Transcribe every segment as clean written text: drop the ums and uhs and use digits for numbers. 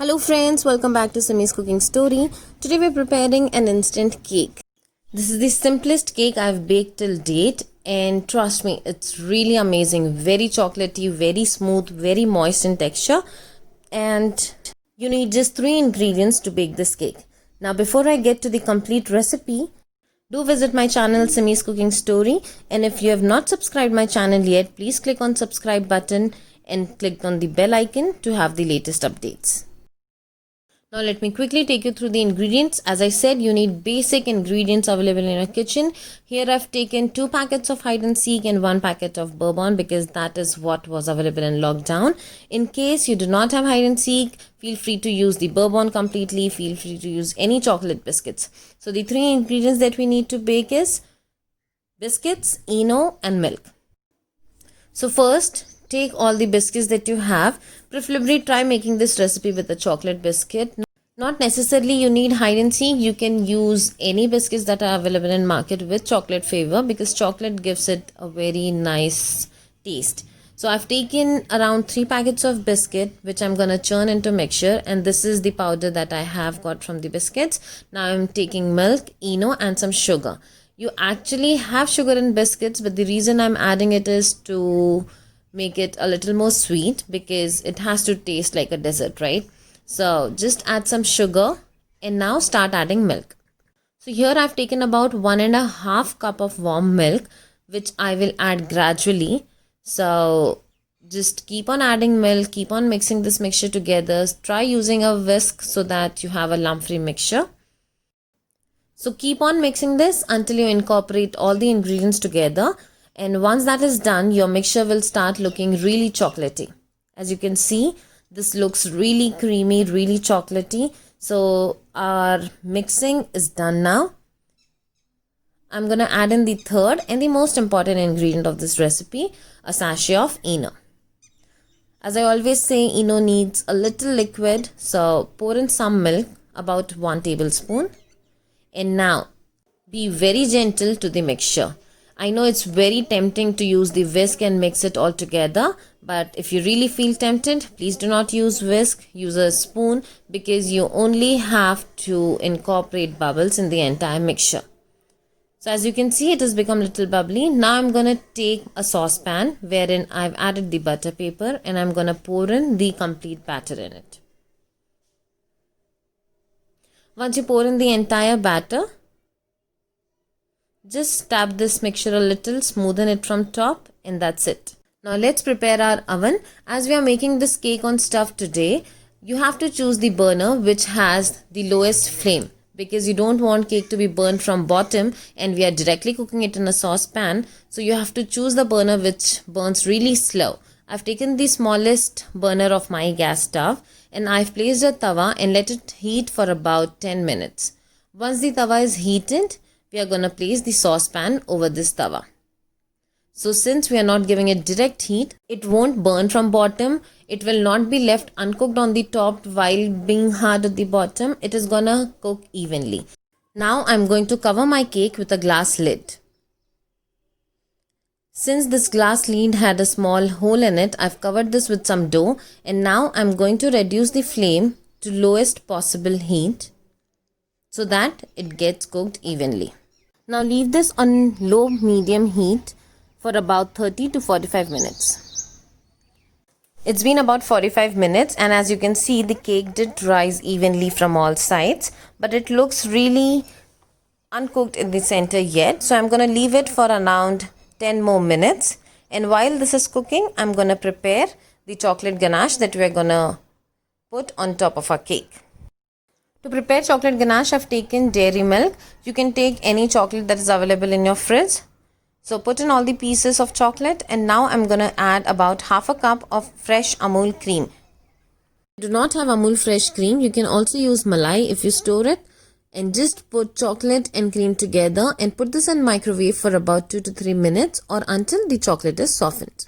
Hello friends, welcome back to Simi's cooking story. Today we're preparing an instant cake. This is the simplest cake I've baked till date, and trust me, it's really amazing. Very chocolatey, very smooth, very moist in texture, and you need just 3 ingredients to bake this cake. Now before I get to the complete recipe, do visit my channel Simi's cooking story, and if you have not subscribed my channel yet, please click on subscribe button and click on the bell icon to have the latest updates. Now let me quickly take you through the ingredients. As I said, you need basic ingredients available in your kitchen. Here I've taken 2 packets of hide and seek and 1 packet of bourbon because that is what was available in lockdown. In case you do not have hide and seek, feel free to use the bourbon completely. Feel free to use any chocolate biscuits. So the 3 ingredients that we need to bake is biscuits, Eno and milk. So first, take all the biscuits that you have. Preferably try making this recipe with a chocolate biscuit. Not necessarily you need hide and seek. You can use any biscuits that are available in market with chocolate flavor because chocolate gives it a very nice taste. So I've taken around 3 packets of biscuit which I'm gonna churn into mixture, and this is the powder that I have got from the biscuits. Now I'm taking milk, Eno and some sugar. You actually have sugar in biscuits, but the reason I'm adding it is to make it a little more sweet because it has to taste like a dessert, right? So just add some sugar and now start adding milk. So here I've taken about 1.5 cup of warm milk, which I will add gradually. So just keep on adding milk, keep on mixing this mixture together. Try using a whisk so that you have a lump-free mixture. So keep on mixing this until you incorporate all the ingredients together. And once that is done, your mixture will start looking really chocolatey. As you can see, this looks really creamy, really chocolatey. So our mixing is done now. I'm going to add in the third and the most important ingredient of this recipe, a sachet of Eno. As I always say, Eno needs a little liquid. So pour in some milk, about 1 tablespoon. And now be very gentle to the mixture. I know it's very tempting to use the whisk and mix it all together, but if you really feel tempted, please do not use whisk, use a spoon because you only have to incorporate bubbles in the entire mixture. So as you can see, it has become a little bubbly. Now I'm going to take a saucepan wherein I've added the butter paper and I'm going to pour in the complete batter in it. Once you pour in the entire batter, just tap this mixture a little, smoothen it from top, and that's it. Now let's prepare our oven. As we are making this cake on stuff today, you have to choose the burner which has the lowest flame because you don't want cake to be burned from bottom and we are directly cooking it in a saucepan. So you have to choose the burner which burns really slow. I've taken the smallest burner of my gas stove and I've placed a tawa and let it heat for about 10 minutes. Once the tawa is heated, we are going to place the saucepan over this tawa. So since we are not giving it direct heat, it won't burn from bottom. It will not be left uncooked on the top while being hard at the bottom. It is going to cook evenly. Now I'm going to cover my cake with a glass lid. Since this glass lid had a small hole in it, I've covered this with some dough and now I'm going to reduce the flame to lowest possible heat so that it gets cooked evenly. Now leave this on low medium heat for about 30 to 45 minutes. It's been about 45 minutes and as you can see, the cake did rise evenly from all sides, but it looks really uncooked in the center yet. So I'm going to leave it for around 10 more minutes, and while this is cooking, I'm going to prepare the chocolate ganache that we're going to put on top of our cake. To prepare chocolate ganache, I've taken dairy milk. You can take any chocolate that is available in your fridge. So put in all the pieces of chocolate and now I'm going to add about half a cup of fresh Amul cream. If you do not have Amul fresh cream, you can also use malai if you store it, and just put chocolate and cream together and put this in microwave for about 2 to 3 minutes or until the chocolate is softened.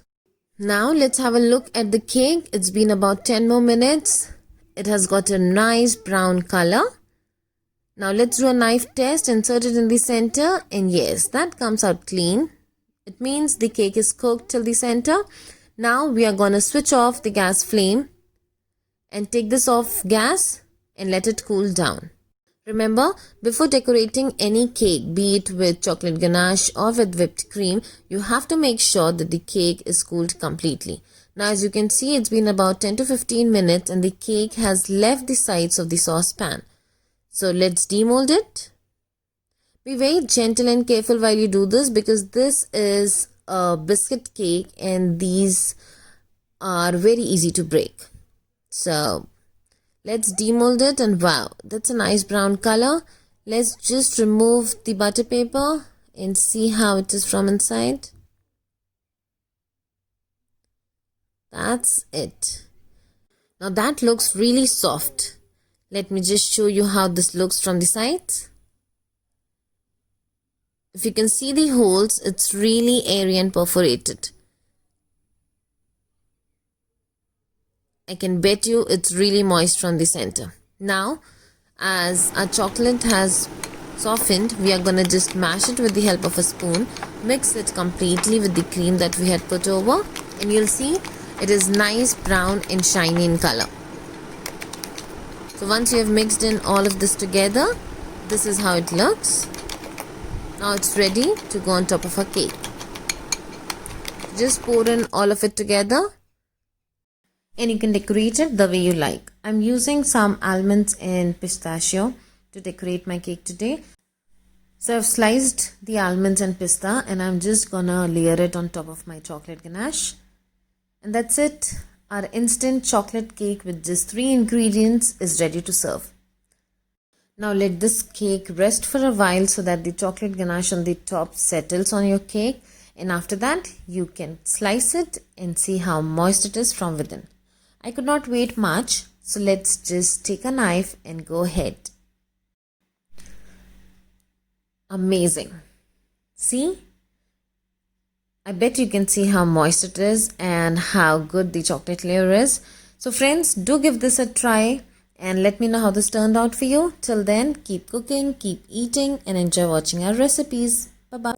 Now let's have a look at the cake. It's been about 10 more minutes. It has got a nice brown color. Now let's do a knife test. Insert it in the center and yes, that comes out clean. It means the cake is cooked till the center. Now we are going to switch off the gas flame and take this off gas and let it cool down. Remember, before decorating any cake, be it with chocolate ganache or with whipped cream, you have to make sure that the cake is cooled completely. Now as you can see, it's been about 10 to 15 minutes and the cake has left the sides of the saucepan. So let's demold it. Be very gentle and careful while you do this, because this is a biscuit cake and these are very easy to break. So let's demold it, and wow, that's a nice brown color. Let's just remove the butter paper and see how it is from inside. That's it. Now that looks really soft. Let me just show you how this looks from the sides. If you can see the holes, it's really airy and perforated. I can bet you it's really moist from the center. Now, as our chocolate has softened, we are going to just mash it with the help of a spoon. Mix it completely with the cream that we had put over, and you'll see it is nice brown and shiny in color. So once you have mixed in all of this together, this is how it looks. Now it's ready to go on top of our cake. Just pour in all of it together and you can decorate it the way you like. I'm using some almonds and pistachio to decorate my cake today. So I've sliced the almonds and pista and I'm just gonna layer it on top of my chocolate ganache. And that's it. Our instant chocolate cake with just 3 ingredients is ready to serve. Now let this cake rest for a while so that the chocolate ganache on the top settles on your cake, and after that you can slice it and see how moist it is from within. I could not wait much, so let's just take a knife and go ahead. Amazing. See? I bet you can see how moist it is and how good the chocolate layer is. So friends, do give this a try and let me know how this turned out for you. Till then, keep cooking, keep eating and enjoy watching our recipes.